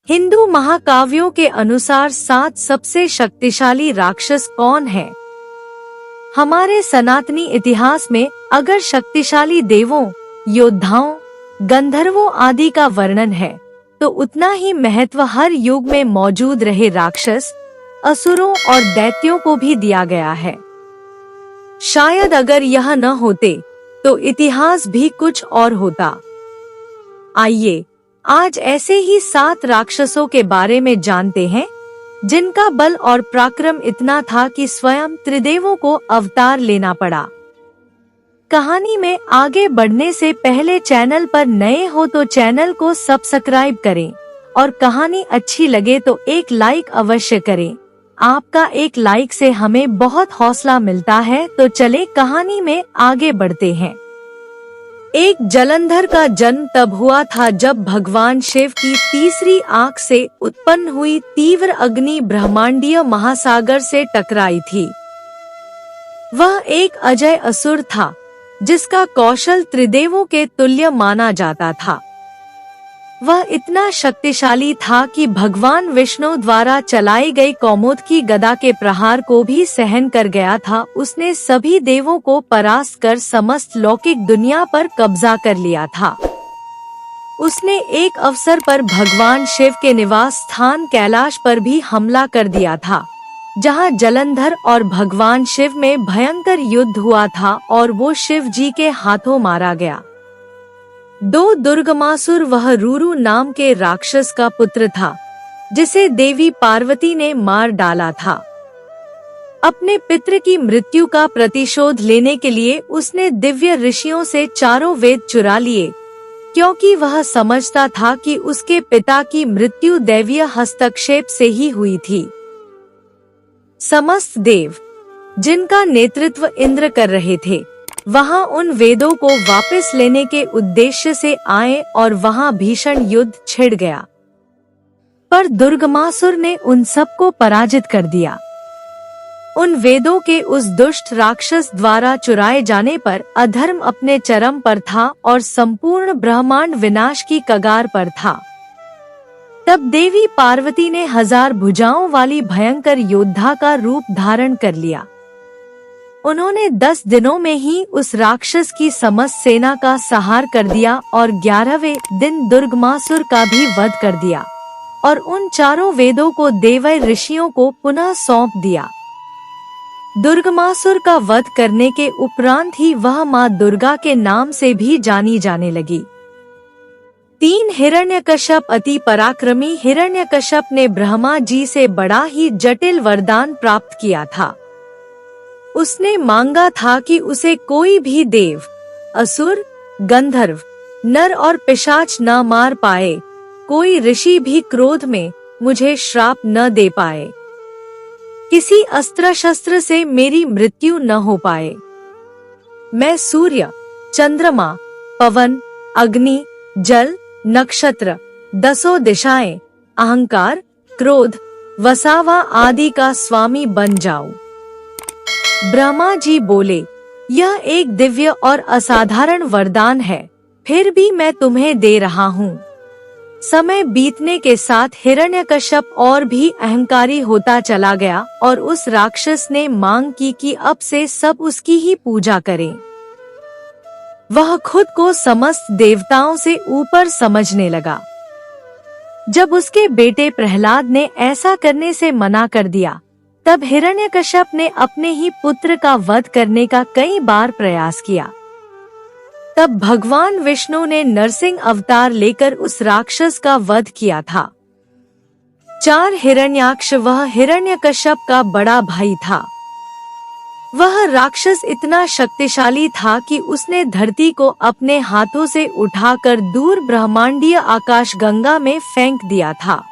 हिंदू महाकाव्यों के अनुसार 7 सबसे शक्तिशाली राक्षस कौन है? हमारे सनातनी इतिहास में अगर शक्तिशाली देवों, योद्धाओं, गंधर्वों आदि का वर्णन है, तो उतना ही महत्व हर युग में मौजूद रहे राक्षस, असुरों और दैत्यों को भी दिया गया है। शायद अगर यह न होते तो इतिहास भी कुछ और होता। आइए आज ऐसे ही 7 राक्षसों के बारे में जानते हैं, जिनका बल और पराक्रम इतना था कि स्वयं त्रिदेवों को अवतार लेना पड़ा। कहानी में आगे बढ़ने से पहले चैनल पर नए हो तो चैनल को सब्सक्राइब करें और कहानी अच्छी लगे तो एक लाइक अवश्य करें। आपका एक लाइक से हमें बहुत हौसला मिलता है। तो चले कहानी में आगे बढ़ते हैं। एक जलंधर का जन्म तब हुआ था जब भगवान शिव की तीसरी आंख से उत्पन्न हुई तीव्र अग्नि ब्रह्मांडीय महासागर से टकराई थी। वह एक अजय असुर था, जिसका कौशल त्रिदेवों के तुल्य माना जाता था। वह इतना शक्तिशाली था कि भगवान विष्णु द्वारा चलाई गई कौमुद की गदा के प्रहार को भी सहन कर गया था। उसने सभी देवों को परास्त कर समस्त लौकिक दुनिया पर कब्जा कर लिया था। उसने एक अवसर पर भगवान शिव के निवास स्थान कैलाश पर भी हमला कर दिया था, जहां जलंधर और भगवान शिव में भयंकर युद्ध हुआ था और वो शिव जी के हाथों मारा गया। 2 दुर्गमासुर वह रूरू नाम के राक्षस का पुत्र था, जिसे देवी पार्वती ने मार डाला था। अपने पितर की मृत्यु का प्रतिशोध लेने के लिए उसने दिव्य ऋषियों से 4 वेद चुरा लिए, क्योंकि वह समझता था कि उसके पिता की मृत्यु दैवीय हस्तक्षेप से ही हुई थी। समस्त देव, जिनका नेतृत्व इंद्र कर रहे थे, वहां उन वेदों को वापस लेने के उद्देश्य से आए और वहां भीषण युद्ध छिड़ गया। पर दुर्गमासुर ने उन सबको पराजित कर दिया। उन वेदों के उस दुष्ट राक्षस द्वारा चुराए जाने पर अधर्म अपने चरम पर था और संपूर्ण ब्रह्मांड विनाश की कगार पर था। तब देवी पार्वती ने 1000 भुजाओं वाली भयंकर योद्धा का रूप धारण कर लिया। उन्होंने 10 दिनों में ही उस राक्षस की समस्त सेना का संहार कर दिया और 11वें दिन दुर्गमासुर का भी वध कर दिया और उन 4 वेदों को देवै ऋषियों को पुनः सौंप दिया। दुर्गमासुर का वध करने के उपरांत ही वह मां दुर्गा के नाम से भी जानी जाने लगी। 3 हिरण्यकश्यप अति पराक्रमी हिरण्यकश्यप ने ब्रह्मा जी से बड़ा ही जटिल वरदान प्राप्त किया था। उसने मांगा था कि उसे कोई भी देव, असुर, गंधर्व, नर और पिशाच न मार पाए, कोई ऋषि भी क्रोध में मुझे श्राप न दे पाए, किसी अस्त्र शस्त्र से मेरी मृत्यु न हो पाए। मैं सूर्य, चंद्रमा, पवन, अग्नि, जल, नक्षत्र, 10 दिशाएं, अहंकार, क्रोध, वसावा आदि का स्वामी बन जाऊं। ब्रह्मा जी बोले, यह एक दिव्य और असाधारण वरदान है, फिर भी मैं तुम्हें दे रहा हूँ। समय बीतने के साथ हिरण्यकश्यप और भी अहंकारी होता चला गया और उस राक्षस ने मांग की कि अब से सब उसकी ही पूजा करें। वह खुद को समस्त देवताओं से ऊपर समझने लगा। जब उसके बेटे प्रहलाद ने ऐसा करने से मना कर दिया, तब हिरण्यकश्यप ने अपने ही पुत्र का वध करने का कई बार प्रयास किया। तब भगवान विष्णु ने नरसिंह अवतार लेकर उस राक्षस का वध किया था। 4 हिरण्याक्ष वह हिरण्यकश्यप का बड़ा भाई था। वह राक्षस इतना शक्तिशाली था कि उसने धरती को अपने हाथों से उठाकर दूर ब्रह्मांडीय आकाश गंगा में फेंक दिया था।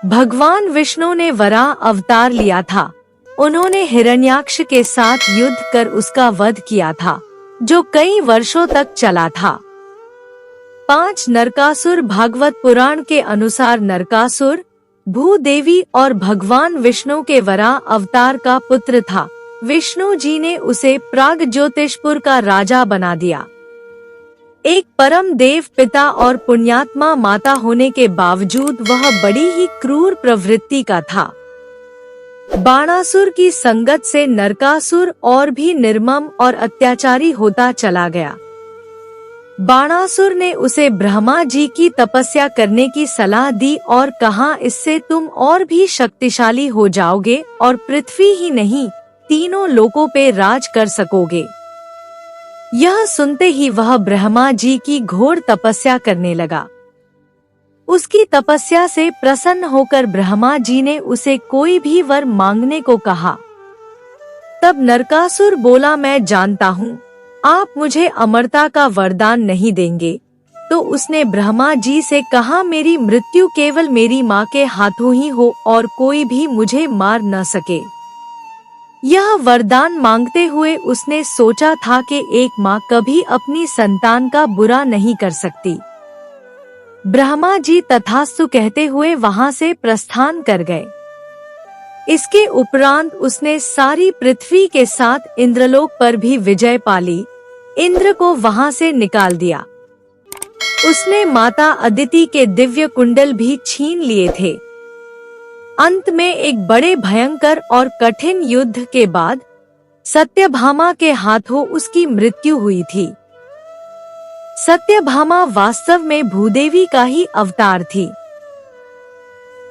भगवान विष्णु ने वराह अवतार लिया था। उन्होंने हिरण्याक्ष के साथ युद्ध कर उसका वध किया था, जो कई वर्षों तक चला था। 5 नरकासुर भागवत पुराण के अनुसार नरकासुर भूदेवी और भगवान विष्णु के वराह अवतार का पुत्र था। विष्णु जी ने उसे प्राग ज्योतिषपुर का राजा बना दिया। एक परम देव पिता और पुण्यात्मा माता होने के बावजूद वह बड़ी ही क्रूर प्रवृत्ति का था। बाणासुर की संगत से नरकासुर और भी निर्मम और अत्याचारी होता चला गया। बाणासुर ने उसे ब्रह्मा जी की तपस्या करने की सलाह दी और कहा, इससे तुम और भी शक्तिशाली हो जाओगे और पृथ्वी ही नहीं, तीनों लोकों पे राज कर सकोगे। यह सुनते ही वह ब्रह्मा जी की घोर तपस्या करने लगा। उसकी तपस्या से प्रसन्न होकर ब्रह्मा जी ने उसे कोई भी वर मांगने को कहा। तब नरकासुर बोला, मैं जानता हूँ आप मुझे अमरता का वरदान नहीं देंगे। तो उसने ब्रह्मा जी से कहा, मेरी मृत्यु केवल मेरी माँ के हाथों ही हो और कोई भी मुझे मार न सके। यह वरदान मांगते हुए उसने सोचा था कि एक माँ कभी अपनी संतान का बुरा नहीं कर सकती। ब्रह्मा जी तथास्तु कहते हुए वहां से प्रस्थान कर गए। इसके उपरांत उसने सारी पृथ्वी के साथ इंद्रलोक पर भी विजय पाली, इंद्र को वहां से निकाल दिया। उसने माता अदिति के दिव्य कुंडल भी छीन लिए थे। अंत में एक बड़े भयंकर और कठिन युद्ध के बाद सत्यभामा के हाथों उसकी मृत्यु हुई थी। सत्यभामा वास्तव में भूदेवी का ही अवतार थी।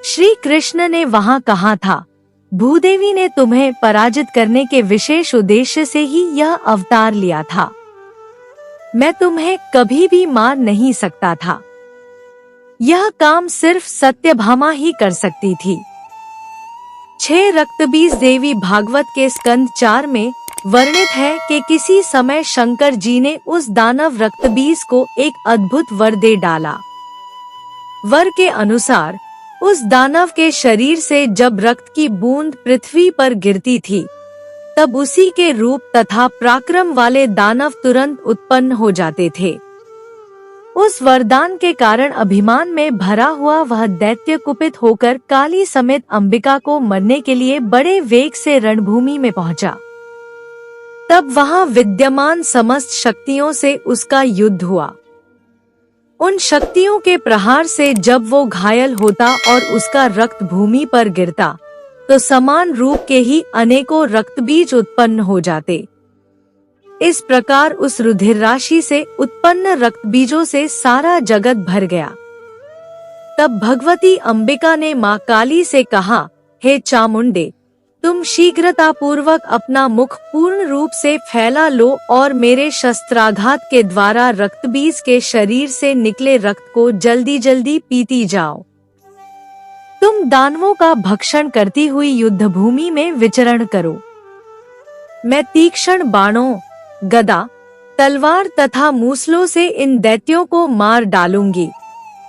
श्री कृष्ण ने वहां कहा था, भूदेवी ने तुम्हें पराजित करने के विशेष उद्देश्य से ही यह अवतार लिया था। मैं तुम्हें कभी भी मार नहीं सकता था। यह काम सिर्फ सत्यभामा ही कर सकती थी। 6 रक्तबीज देवी भागवत के स्कंद 4 में वर्णित है कि किसी समय शंकर जी ने उस दानव रक्तबीज को एक अद्भुत वर दे डाला। वर के अनुसार उस दानव के शरीर से जब रक्त की बूंद पृथ्वी पर गिरती थी, तब उसी के रूप तथा पराक्रम वाले दानव तुरंत उत्पन्न हो जाते थे। उस वरदान के कारण अभिमान में भरा हुआ वह दैत्य कुपित होकर काली समेत अंबिका को मरने के लिए बड़े वेग से रणभूमि में पहुंचा। तब वहां विद्यमान समस्त शक्तियों से उसका युद्ध हुआ। उन शक्तियों के प्रहार से जब वो घायल होता और उसका रक्त भूमि पर गिरता, तो समान रूप के ही अनेकों रक्तबीज उत्पन्न हो जाते। इस प्रकार उस रुधिर राशि से उत्पन्न रक्तबीजों से सारा जगत भर गया। तब भगवती अंबिका ने मां काली से कहा, हे चामुंडे, तुम शीघ्रतापूर्वक अपना मुख पूर्ण रूप से फैला लो और मेरे शस्त्राघात के द्वारा रक्तबीज के शरीर से निकले रक्त को जल्दी जल्दी पीती जाओ। तुम दानवों का भक्षण करती हुई युद्धभूमि में विचरण करो। मैं तीक्ष्ण बाणों, गदा, तलवार तथा मूसलों से इन दैत्यों को मार डालूंगी।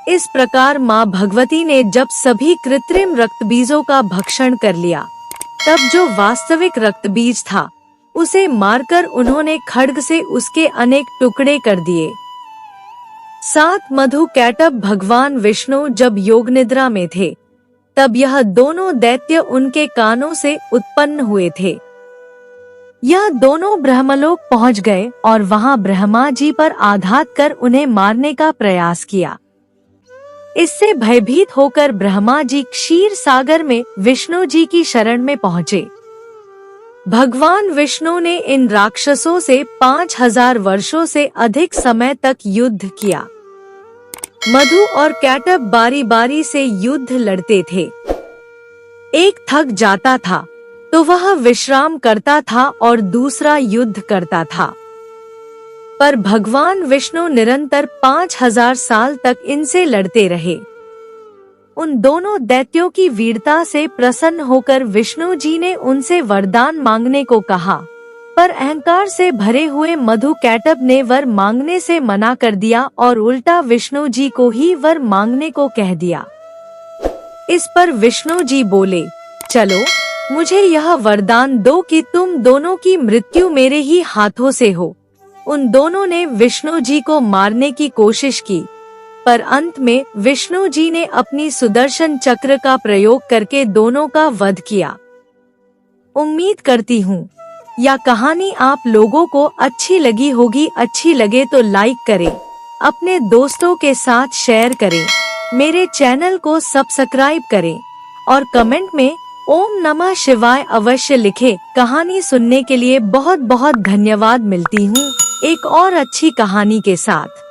इस प्रकार माँ भगवती ने जब सभी कृत्रिम रक्तबीजों का भक्षण कर लिया, तब जो वास्तविक रक्तबीज था उसे मारकर उन्होंने खड्ग से उसके अनेक टुकड़े कर दिए। 7 मधु कैटभ भगवान विष्णु जब योग निद्रा में थे, तब यह दोनों दैत्य उनके कानों से उत्पन्न हुए थे। यह दोनों ब्रह्मलोक पहुंच गए और वहां ब्रह्मा जी पर आघात कर उन्हें मारने का प्रयास किया। इससे भयभीत होकर ब्रह्मा जी क्षीर सागर में विष्णु जी की शरण में पहुँचे। भगवान विष्णु ने इन राक्षसों से 5000 वर्षों से अधिक समय तक युद्ध किया। मधु और कैटभ बारी बारी से युद्ध लड़ते थे। एक थक जाता था तो वह विश्राम करता था और दूसरा युद्ध करता था, पर भगवान विष्णु निरंतर 5000 साल तक इनसे लड़ते रहे। उन दोनों दैत्यों की वीरता से प्रसन्न होकर विष्णु जी ने उनसे वरदान मांगने को कहा, पर अहंकार से भरे हुए मधु कैटभ ने वर मांगने से मना कर दिया और उल्टा विष्णु जी को ही वर मांगने को कह दिया। इस पर विष्णु जी बोले, चलो मुझे यह वरदान दो कि तुम दोनों की मृत्यु मेरे ही हाथों से हो। उन दोनों ने विष्णु जी को मारने की कोशिश की, पर अंत में विष्णु जी ने अपनी सुदर्शन चक्र का प्रयोग करके दोनों का वध किया। उम्मीद करती हूँ यह कहानी आप लोगों को अच्छी लगी होगी। अच्छी लगे तो लाइक करें। अपने दोस्तों के साथ शेयर करें, मेरे चैनल को सब्सक्राइब करें और कमेंट में ओम नमः शिवाय अवश्य लिखें। कहानी सुनने के लिए बहुत बहुत धन्यवाद। मिलती हूँ एक और अच्छी कहानी के साथ।